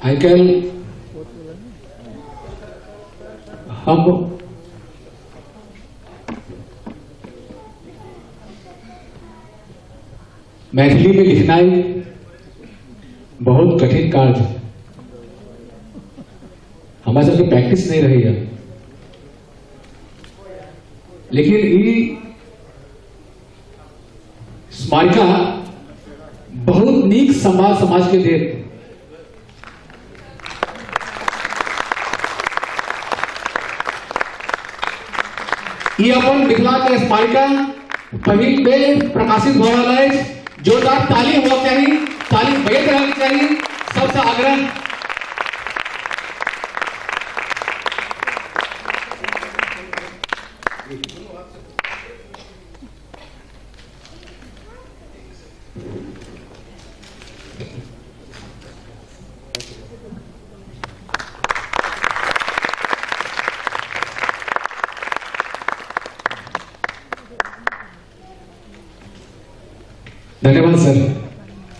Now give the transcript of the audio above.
आजकल हम मैथिली में लिखना ही बहुत कठिन कार्य है। हमारे सबके प्रैक्टिस नहीं रही है, लेकिन ये स्मारिका बहुत नीक समाज के देत ये अपन मिथिला के स्मारिका पहिल बेर प्रकाशित हो रहा है। जोरदार ताली होना चाहिए, ताली बजत रहनी चाहिए। सबसे आग्रह धन्यवाद सर।